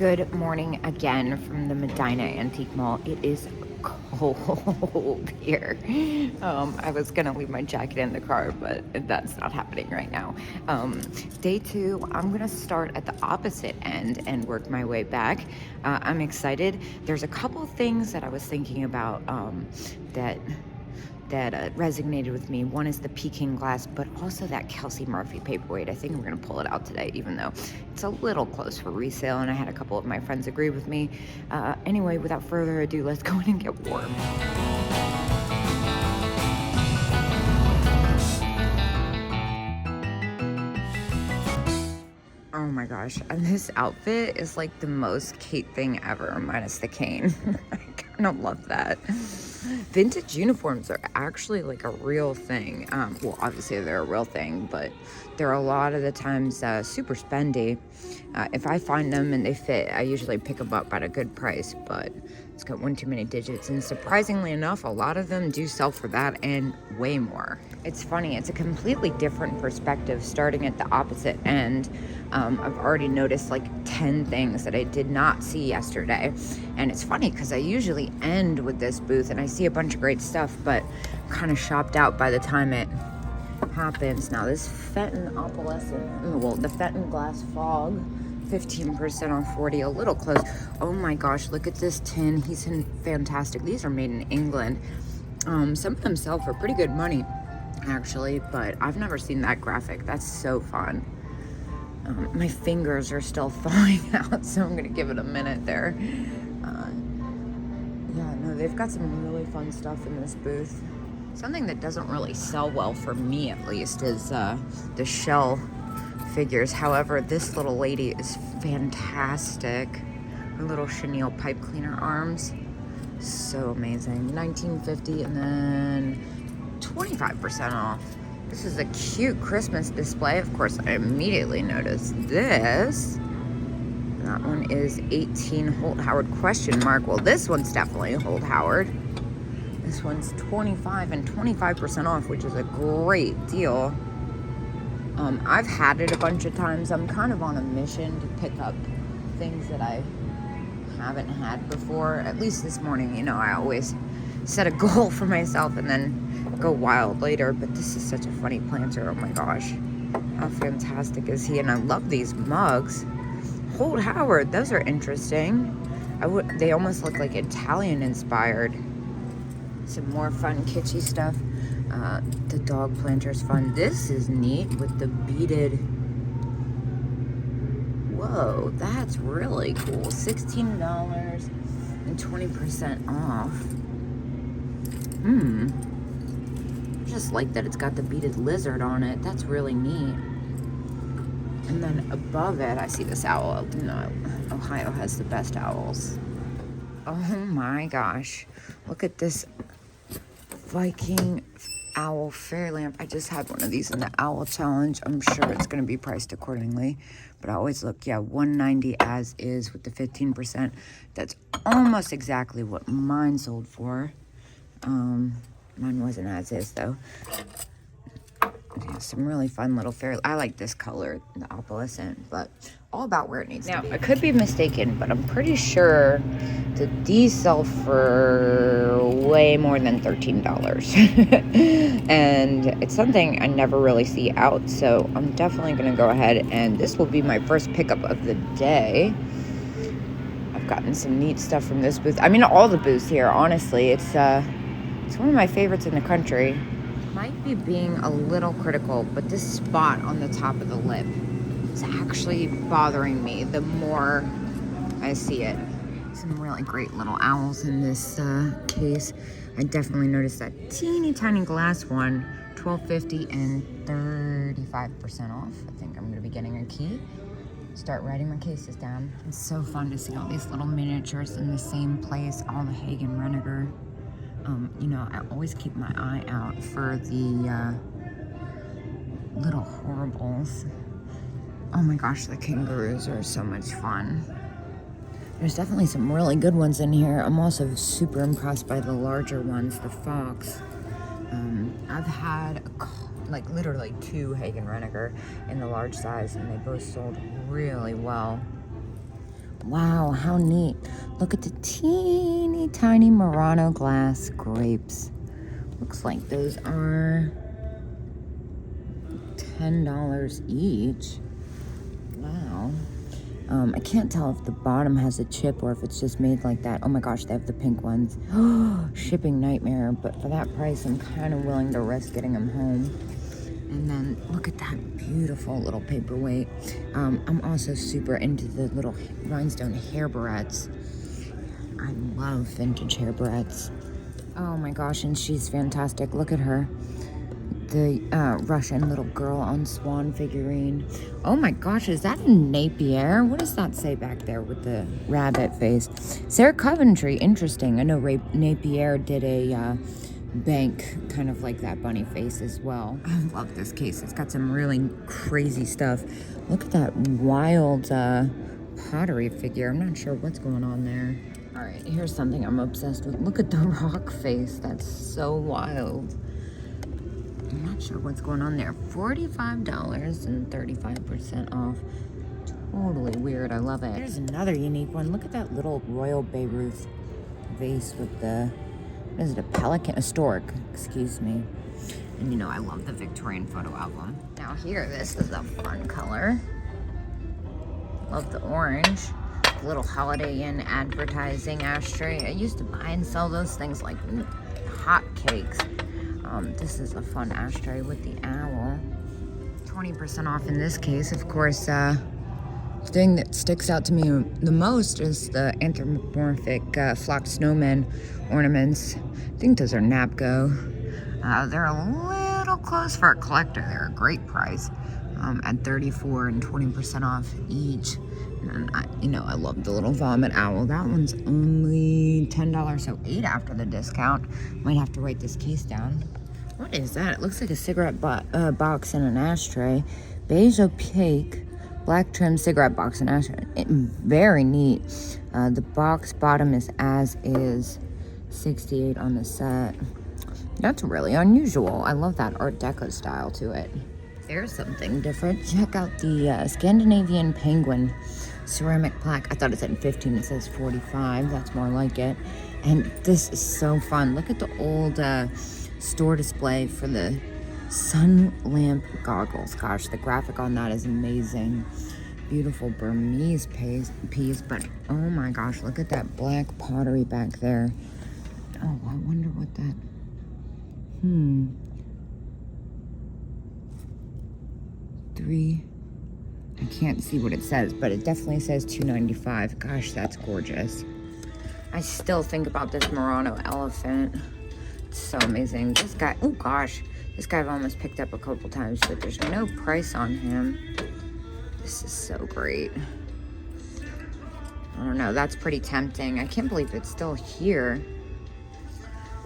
Good morning again from the Medina Antique Mall. It is cold here. I was gonna leave my jacket in the car, but that's not happening right now. Day two, I'm gonna start at the opposite end and work my way back. I'm excited. There's a couple things that I was thinking about that resonated with me. One is the Peking glass, but also that Kelsey Murphy paperweight. I think I'm going to pull it out today, even though it's a little close for resale, and I had a couple of my friends agree with me. Anyway, without further ado, let's go in and get warm. Oh my gosh, and this outfit is like the most Kate thing ever, minus the cane. I kind of love that. Vintage uniforms are actually like a real thing. Well, obviously they're a real thing, but they're a lot of the times super spendy. If I find them and they fit, I usually pick them up at a good price, but it's got one too many digits. And surprisingly enough, a lot of them do sell for that and way more. It's funny, it's a completely different perspective starting at the opposite end. I've already noticed like 10 things that I did not see yesterday. And it's funny because I usually end with this booth and I see a bunch of great stuff, but I'm kind of shopped out by the time it happens. Now this Fenton opalescent, well, the Fenton glass fog, 15% off 40, a little close. Oh my gosh, look at this tin. He's in fantastic. These are made in England. Some of them sell for pretty good money, actually, but I've never seen that graphic. That's so fun. My fingers are still thawing out, so I'm gonna give it a minute there. Yeah, no, they've got some really fun stuff in this booth. Something that doesn't really sell well, for me at least, is the shell figures. However, this little lady is fantastic. Her little chenille pipe cleaner arms, so amazing. $19.50 and then 25% off. This is a cute Christmas display. Of course, I immediately noticed this. That one is 18 Holt Howard question mark. Well, this one's definitely Holt Howard. This one's 25 and 25% off, which is a great deal. I've had it a bunch of times. I'm kind of on a mission to pick up things that I haven't had before. At least this morning, you know, I always set a goal for myself and then go wild later, but this is such a funny planter. Oh my gosh, how fantastic is he? And I love these mugs. Holt Howard, those are interesting. They almost look like Italian inspired. Some more fun kitschy stuff. The dog planter's fun. This is neat with the beaded. Whoa, that's really cool. $16 and 20% off. Just like that it's got the beaded lizard on it. That's really neat. And then above it, I see this owl. No, Ohio has the best owls. Oh my gosh, look at this Viking owl fairy lamp. I just had one of these in the owl challenge. I'm sure it's going to be priced accordingly, but I always look. Yeah, $190 as is with the 15%. That's almost exactly what mine sold for. Mine wasn't as is though. Yeah, some really fun little fairy. I like this color, the opalescent, but all about where it needs to be. Now, I could be mistaken, but I'm pretty sure that these sell for way more than $13. And it's something I never really see out, so I'm definitely going to go ahead, and this will be my first pickup of the day. I've gotten some neat stuff from this booth. I mean, all the booths here, honestly. It's one of my favorites in the country. Might be being a little critical, but this spot on the top of the lip is actually bothering me the more I see it. Some really great little owls in this case. I definitely noticed that teeny tiny glass one, $12.50 and 35% off. I think I'm gonna be getting a key. Start writing my cases down. It's so fun to see all these little miniatures in the same place, all the Hagen Renegar. You know, I always keep my eye out for the little horribles. Oh my gosh, the kangaroos are so much fun. There's definitely some really good ones in here. I'm also super impressed by the larger ones, the fox. I've had like literally 2 Hagen Renegar in the large size, and they both sold really well. Wow, how neat. Look at the teeny tiny Murano glass grapes. Looks like those are $10 each. Wow. I can't tell if the bottom has a chip or if it's just made like that. Oh my gosh, they have the pink ones. Shipping nightmare, but for that price, I'm kind of willing to risk getting them home. And then look at that beautiful little paperweight. I'm also super into the little rhinestone hair barrettes. I love vintage hair barrettes. Oh my gosh, and she's fantastic. Look at her. The Russian little girl on swan figurine. Oh my gosh, is that a Napier? What does that say back there with the rabbit face? Sarah Coventry, interesting. I know Napier did a bank kind of like that bunny face as well. I love this case. It's got some really crazy stuff. Look at that wild pottery figure. I'm not sure what's going on there. All right, here's something I'm obsessed with. Look at the rock face. That's so wild. I'm not sure what's going on there. $45 and 35% off. Totally weird. I love it. Here's another unique one. Look at that little Royal Beirut vase with the, what is it, a pelican? A stork, excuse me. And you know, I love the Victorian photo album. Now here, this is a fun color. Love the orange. Little Holiday Inn advertising ashtray. I used to buy and sell those things like hotcakes. This is a fun ashtray with the owl. 20% off in this case. Of course, thing that sticks out to me the most is the anthropomorphic flocked snowman ornaments. I think those are Napco. They're a little close for a collector. They're a great price at 34% and 20% off each. And I love the little vomit owl. That one's only $10, so $8 after the discount. Might have to write this case down. What is that? It looks like a cigarette box and an ashtray. Beige opaque, black trim cigarette box and ashtray. Very neat. The box bottom is as is. 68 on the set. That's really unusual. I love that Art Deco style to it. There's something different. Check out the Scandinavian penguin ceramic plaque. I thought it said 15. It says 45. That's more like it. And this is so fun. Look at the old store display for the sun lamp goggles. Gosh, the graphic on that is amazing. Beautiful Burmese piece, but oh my gosh, look at that black pottery back there. Oh, I wonder what that. I can't see what it says, but it definitely says $295. Gosh, that's gorgeous. I still think about this Murano elephant. It's so amazing. This guy, oh gosh, this guy I've almost picked up a couple times, but there's no price on him. This is so great. I don't know, that's pretty tempting. I can't believe it's still here.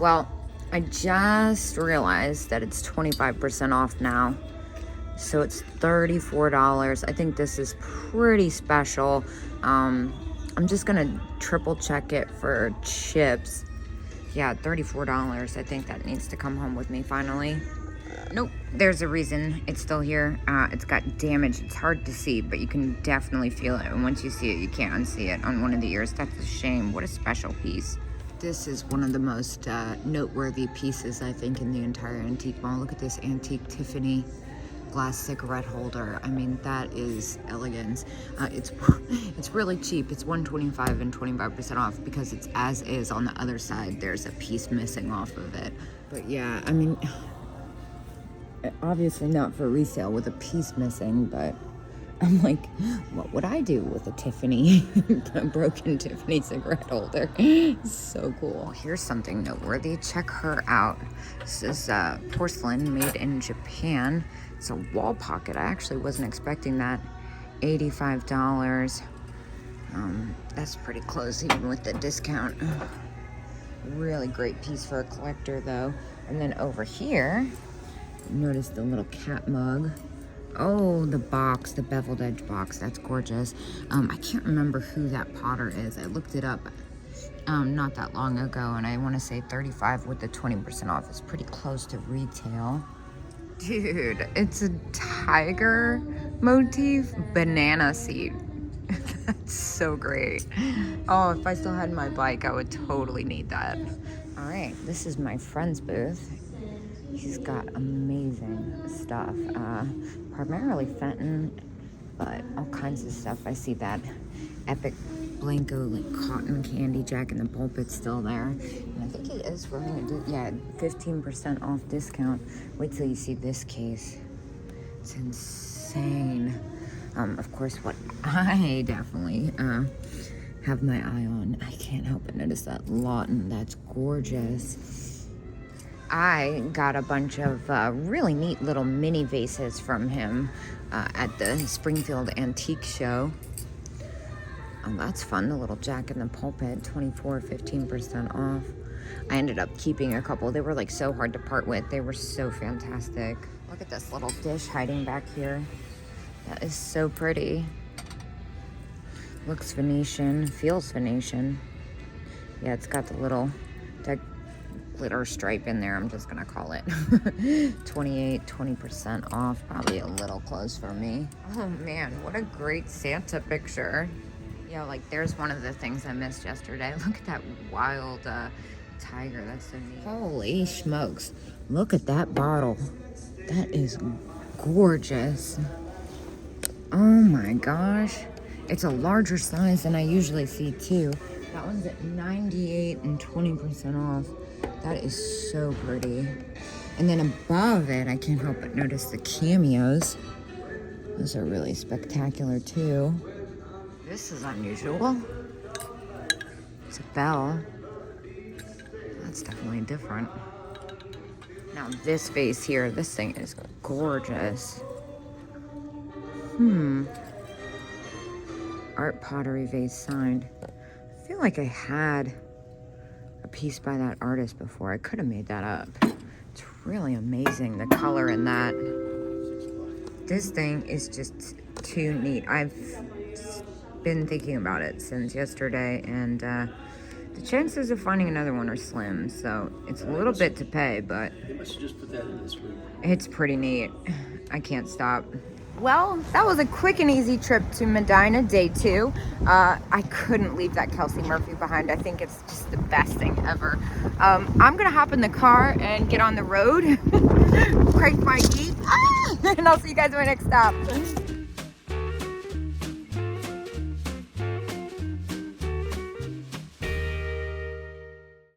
Well, I just realized that it's 25% off now. So it's $34. I think this is pretty special. I'm just gonna triple check it for chips. Yeah, $34. I think that needs to come home with me finally. Nope, there's a reason it's still here. It's got damage. It's hard to see, but you can definitely feel it. And once you see it, you can't unsee it on one of the ears. That's a shame. What a special piece. This is one of the most noteworthy pieces, I think, in the entire antique mall. Look at this antique Tiffany glass cigarette holder. I mean, that is elegance. It's really cheap. It's $125 and 25% off because it's as is. On the other side, there's a piece missing off of it. But yeah, I mean, obviously not for resale with a piece missing, but I'm like, what would I do with a Tiffany, a broken Tiffany cigarette holder? So cool. Here's something noteworthy. Check her out. This is porcelain made in Japan. It's a wall pocket. I actually wasn't expecting that. $85. That's pretty close even with the discount. Really great piece for a collector though. And then over here, notice the little cat mug. Oh, the box, the beveled edge box. That's gorgeous. I can't remember who that potter is. I looked it up not that long ago, and I want to say $35 with the 20% off. It's pretty close to retail. Dude, it's a tiger motif banana seat. That's so great. Oh, if I still had my bike, I would totally need that. All right, this is my friend's booth. He's got amazing stuff. Primarily Fenton, but all kinds of stuff. I see that epic Blanco like cotton candy Jack in the Pulpit's still there. And I think he is running a 15% off discount. Wait till you see this case. It's insane. Of course, what I definitely have my eye on, I can't help but notice that Lawton. That's gorgeous. I got a bunch of really neat little mini vases from him at the Springfield Antique Show. That's fun. The little Jack in the Pulpit, 15% off. I ended up keeping a couple. They were like so hard to part with. They were so fantastic. Look at this little dish hiding back here. That is so pretty. Looks Venetian, feels Venetian. Yeah, it's got the little glitter stripe in there. I'm just gonna call it 20% off. Probably a little close for me. Oh man, what a great Santa picture. Yeah, like there's one of the things I missed yesterday. Look at that wild tiger. That's so neat. Holy smokes. Look at that bottle. That is gorgeous. Oh my gosh. It's a larger size than I usually see too. That one's at 98 and 20% off. That is so pretty. And then above it, I can't help but notice the cameos. Those are really spectacular too. This is unusual. It's a bell. That's definitely different. Now this vase here, this thing is gorgeous. Art pottery vase signed. I feel like I had a piece by that artist before. I could have made that up. It's really amazing, the color in that. This thing is just too neat. I've been thinking about it since yesterday, and the chances of finding another one are slim, so it's a little bit to pay, but They must have just put that in this week. It's pretty neat. I can't stop. Well, that was a quick and easy trip to Medina, day 2. I couldn't leave that Kelsey Murphy behind. I think it's just the best thing ever. I'm gonna hop in the car and get on the road, crank my Jeep, and I'll see you guys at my next stop.